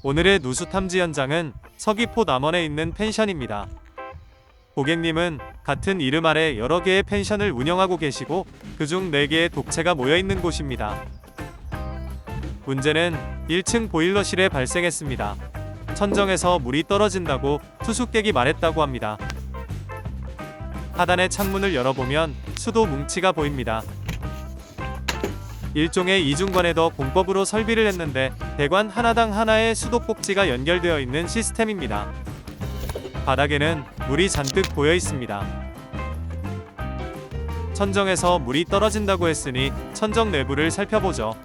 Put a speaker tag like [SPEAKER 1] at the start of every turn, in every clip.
[SPEAKER 1] 오늘의 누수 탐지 현장은 서귀포 남원에 있는 펜션입니다. 고객님은 같은 이름 아래 여러 개의 펜션을 운영하고 계시고 그중 4개의 독채가 모여 있는 곳입니다. 문제는 1층 보일러실에 발생했습니다. 천정에서 물이 떨어진다고 투숙객이 말했다고 합니다. 하단의 창문을 열어보면 수도 뭉치가 보입니다. 일종의 이중관에더 공법으로 설비를 했는데 배관 하나당 하나의 수도꼭지가 연결되어 있는 시스템입니다. 바닥에는 물이 잔뜩 고여 있습니다. 천정에서 물이 떨어진다고 했으니 천정 내부를 살펴보죠.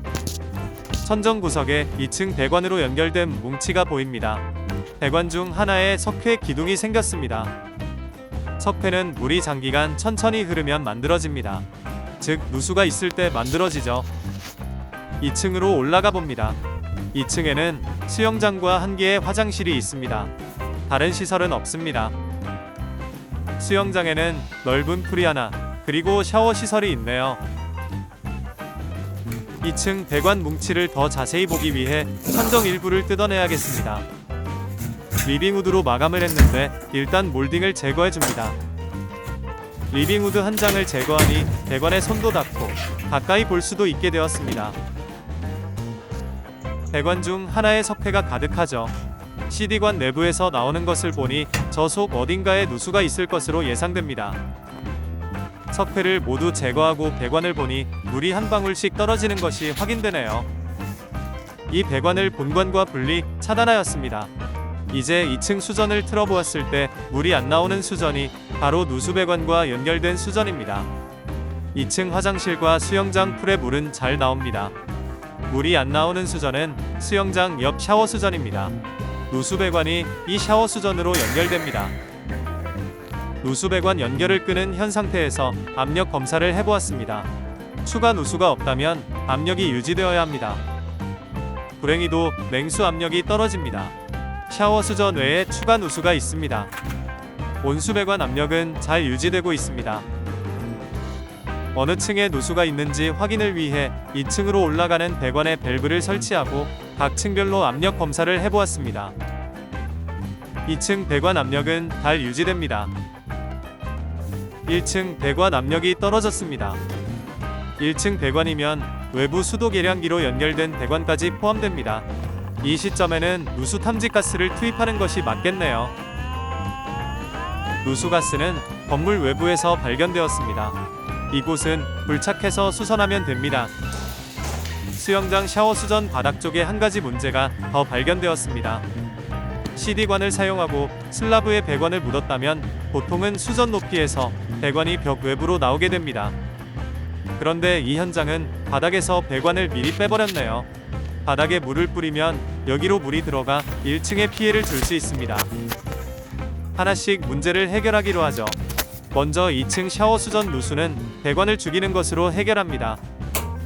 [SPEAKER 1] 천정 구석에 2층 배관으로 연결된 뭉치가 보입니다. 배관 중 하나에 석회 기둥이 생겼습니다. 석회는 물이 장기간 천천히 흐르면 만들어집니다. 즉 누수가 있을 때 만들어지죠. 2층으로 올라가 봅니다. 2층에는 수영장과 한 개의 화장실이 있습니다. 다른 시설은 없습니다. 수영장에는 넓은 풀이 하나, 그리고 샤워 시설이 있네요. 2층 배관 뭉치를 더 자세히 보기 위해 천정 일부를 뜯어내야겠습니다. 리빙우드로 마감을 했는데 일단 몰딩을 제거해줍니다. 리빙우드 한 장을 제거하니 배관에 손도 닿고 가까이 볼 수도 있게 되었습니다. 배관 중 하나의 석회가 가득하죠. CD관 내부에서 나오는 것을 보니 저 속 어딘가에 누수가 있을 것으로 예상됩니다. 석회를 모두 제거하고 배관을 보니 물이 한 방울씩 떨어지는 것이 확인되네요. 이 배관을 본관과 분리 차단하였습니다. 이제 2층 수전을 틀어보았을 때 물이 안 나오는 수전이 바로 누수배관과 연결된 수전입니다. 2층 화장실과 수영장 풀의 물은 잘 나옵니다. 물이 안 나오는 수전은 수영장 옆 샤워 수전입니다. 누수배관이 이 샤워 수전으로 연결됩니다. 누수배관 연결을 끄는 현 상태에서 압력 검사를 해보았습니다. 추가 누수가 없다면 압력이 유지되어야 합니다. 불행히도 냉수 압력이 떨어집니다. 샤워 수전 외에 추가 누수가 있습니다. 온수배관 압력은 잘 유지되고 있습니다. 어느 층에 누수가 있는지 확인을 위해 2층으로 올라가는 배관에 밸브를 설치하고 각 층별로 압력 검사를 해보았습니다. 2층 배관 압력은 잘 유지됩니다. 1층 배관 압력이 떨어졌습니다. 1층 배관이면 외부 수도 계량기로 연결된 배관까지 포함됩니다. 이 시점에는 누수 탐지 가스를 투입하는 것이 맞겠네요. 누수가스는 건물 외부에서 발견되었습니다. 이곳은 불착해서 수선하면 됩니다. 수영장 샤워 수전 바닥 쪽에 한 가지 문제가 더 발견되었습니다. CD관을 사용하고 슬라브에 배관을 묻었다면 보통은 수전 높이에서 배관이 벽 외부로 나오게 됩니다. 그런데 이 현장은 바닥에서 배관을 미리 빼버렸네요. 바닥에 물을 뿌리면 여기로 물이 들어가 1층에 피해를 줄 수 있습니다. 하나씩 문제를 해결하기로 하죠. 먼저 2층 샤워 수전 누수는 배관을 죽이는 것으로 해결합니다.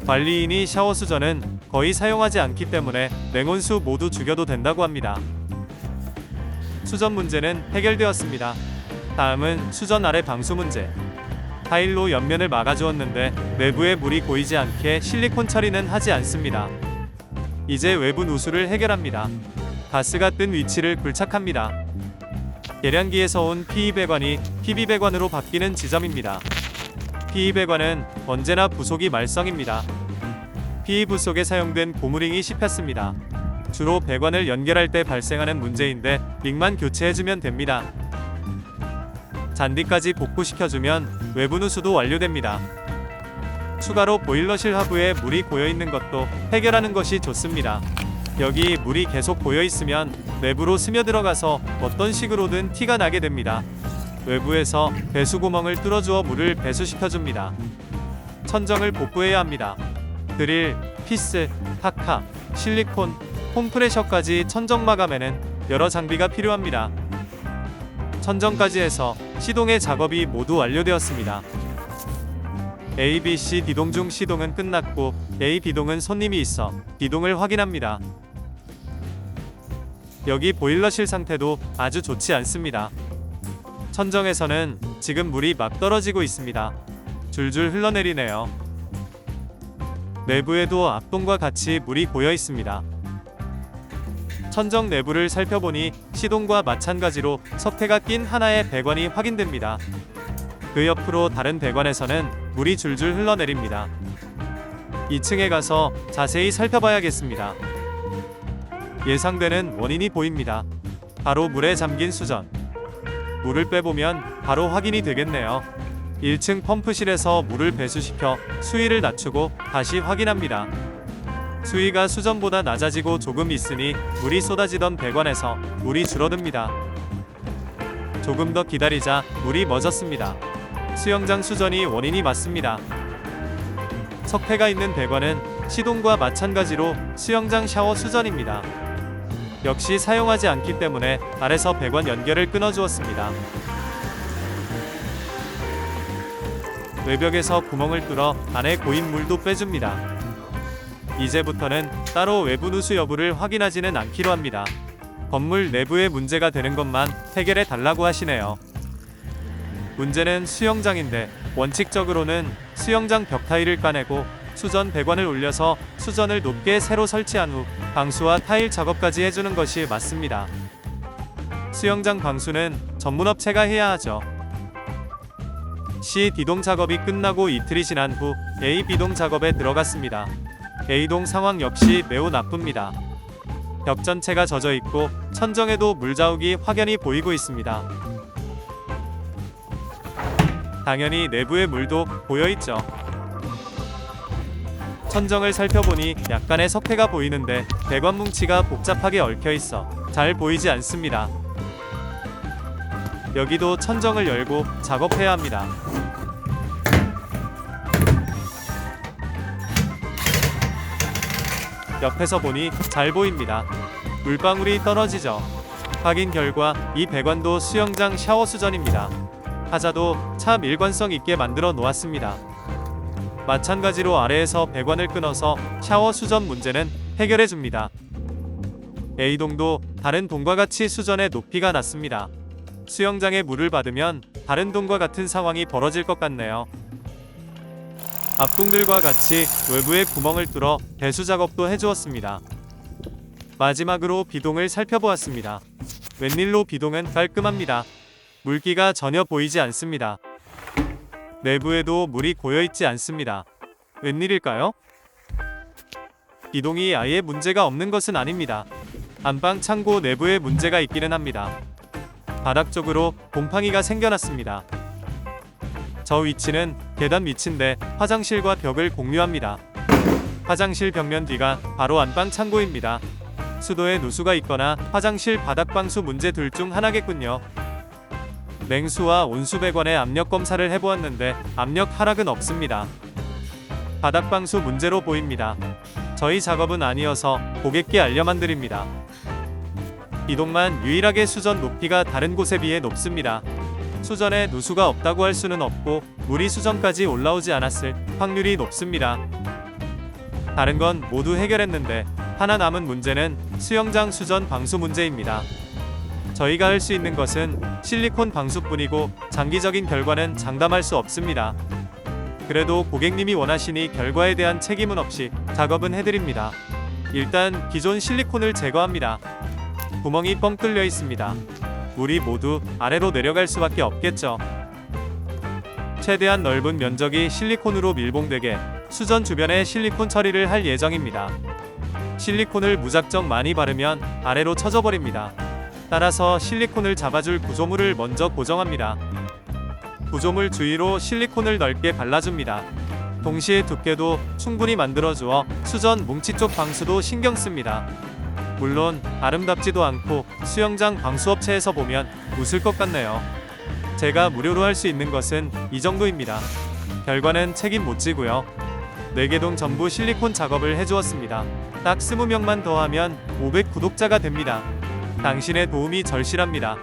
[SPEAKER 1] 관리인이 샤워 수전은 거의 사용하지 않기 때문에 냉온수 모두 죽여도 된다고 합니다. 수전 문제는 해결되었습니다. 다음은 수전 아래 방수 문제. 타일로 옆면을 막아주었는데 내부에 물이 고이지 않게 실리콘 처리는 하지 않습니다. 이제 외부 누수를 해결합니다. 가스가 뜬 위치를 굴착합니다. 계량기에서 온 PE 배관이 PB 배관으로 바뀌는 지점입니다. PE 배관은 언제나 부속이 말썽입니다. PE 부속에 사용된 고무링이 씹혔습니다. 주로 배관을 연결할 때 발생하는 문제인데 링만 교체해주면 됩니다. 잔디까지 복구시켜주면 외부 누수도 완료됩니다. 추가로 보일러실 하부에 물이 고여있는 것도 해결하는 것이 좋습니다. 여기 물이 계속 고여있으면 내부로 스며들어가서 어떤 식으로든 티가 나게 됩니다. 외부에서 배수구멍을 뚫어주어 물을 배수시켜줍니다. 천정을 복구해야 합니다. 드릴, 피스, 타카, 실리콘, 홈프레셔까지 천정 마감에는 여러 장비가 필요합니다. 천정까지 해서 시동의 작업이 모두 완료되었습니다. A, B, C D동 중 C동은 끝났고 A, B동은 손님이 있어 D동을 확인합니다. 여기 보일러실 상태도 아주 좋지 않습니다. 천정에서는 지금 물이 막 떨어지고 있습니다. 줄줄 흘러내리네요. 내부에도 앞동과 같이 물이 고여 있습니다. 천정 내부를 살펴보니 시동과 마찬가지로 석회가 낀 하나의 배관이 확인됩니다. 그 옆으로 다른 배관에서는 물이 줄줄 흘러내립니다. 2층에 가서 자세히 살펴봐야겠습니다. 예상되는 원인이 보입니다. 바로 물에 잠긴 수전. 물을 빼보면 바로 확인이 되겠네요. 1층 펌프실에서 물을 배수시켜 수위를 낮추고 다시 확인합니다. 수위가 수전보다 낮아지고 조금 있으니 물이 쏟아지던 배관에서 물이 줄어듭니다. 조금 더 기다리자 물이 멎었습니다. 수영장 수전이 원인이 맞습니다. 석회가 있는 배관은 시동과 마찬가지로 수영장 샤워 수전입니다. 역시 사용하지 않기 때문에 아래서 배관 연결을 끊어주었습니다. 외벽에서 구멍을 뚫어 안에 고인 물도 빼줍니다. 이제부터는 따로 외부 누수 여부를 확인하지는 않기로 합니다. 건물 내부에 문제가 되는 것만 해결해 달라고 하시네요. 문제는 수영장인데 원칙적으로는 수영장 벽 타일을 까내고 수전 배관을 올려서 수전을 높게 새로 설치한 후 방수와 타일 작업까지 해주는 것이 맞습니다. 수영장 방수는 전문업체가 해야 하죠. C, D동 작업이 끝나고 이틀이 지난 후 A, B동 작업에 들어갔습니다. A동 상황 역시 매우 나쁩니다. 벽 전체가 젖어 있고 천정에도 물자욱이 확연히 보이고 있습니다. 당연히 내부의 물도 보여있죠. 천정을 살펴보니 약간의 석회가 보이는데 배관 뭉치가 복잡하게 얽혀있어 잘 보이지 않습니다. 여기도 천정을 열고 작업해야 합니다. 옆에서 보니 잘 보입니다. 물방울이 떨어지죠. 확인 결과 이 배관도 수영장 샤워 수전입니다. 하자도 참 일관성 있게 만들어 놓았습니다. 마찬가지로 아래에서 배관을 끊어서 샤워 수전 문제는 해결해 줍니다. A동도 다른 동과 같이 수전의 높이가 낮습니다. 수영장에 물을 받으면 다른 동과 같은 상황이 벌어질 것 같네요. 앞동들과 같이 외부에 구멍을 뚫어 배수 작업도 해주었습니다. 마지막으로 B동을 살펴보았습니다. 웬일로 B동은 깔끔합니다. 물기가 전혀 보이지 않습니다. 내부에도 물이 고여있지 않습니다. 웬일일까요? B동이 아예 문제가 없는 것은 아닙니다. 안방 창고 내부에 문제가 있기는 합니다. 바닥 쪽으로 곰팡이가 생겨났습니다. 저 위치는 계단 위치인데 화장실과 벽을 공유합니다. 화장실 벽면 뒤가 바로 안방 창고입니다. 수도에 누수가 있거나 화장실 바닥 방수 문제 둘 중 하나겠군요. 냉수와 온수 배관의 압력 검사를 해보았는데 압력 하락은 없습니다. 바닥 방수 문제로 보입니다. 저희 작업은 아니어서 고객께 알려만 드립니다. B동만 유일하게 수전 높이가 다른 곳에 비해 높습니다. 수전에 누수가 없다고 할 수는 없고 물이 수전까지 올라오지 않았을 확률이 높습니다. 다른 건 모두 해결했는데 하나 남은 문제는 수영장 수전 방수 문제입니다. 저희가 할 수 있는 것은 실리콘 방수뿐이고 장기적인 결과는 장담할 수 없습니다. 그래도 고객님이 원하시니 결과에 대한 책임은 없이 작업은 해드립니다. 일단 기존 실리콘을 제거합니다. 구멍이 뻥 뚫려 있습니다. 물이 모두 아래로 내려갈 수밖에 없겠죠. 최대한 넓은 면적이 실리콘으로 밀봉되게 수전 주변에 실리콘 처리를 할 예정입니다. 실리콘을 무작정 많이 바르면 아래로 처져버립니다. 따라서 실리콘을 잡아줄 구조물을 먼저 고정합니다. 구조물 주위로 실리콘을 넓게 발라줍니다. 동시에 두께도 충분히 만들어주어 수전 뭉치 쪽 방수도 신경 씁니다. 물론 아름답지도 않고 수영장 방수업체에서 보면 웃을 것 같네요. 제가 무료로 할 수 있는 것은 이 정도입니다. 결과는 책임 못 지고요. 4개동 전부 실리콘 작업을 해주었습니다. 딱 20명만 더하면 500 구독자가 됩니다. 당신의 도움이 절실합니다.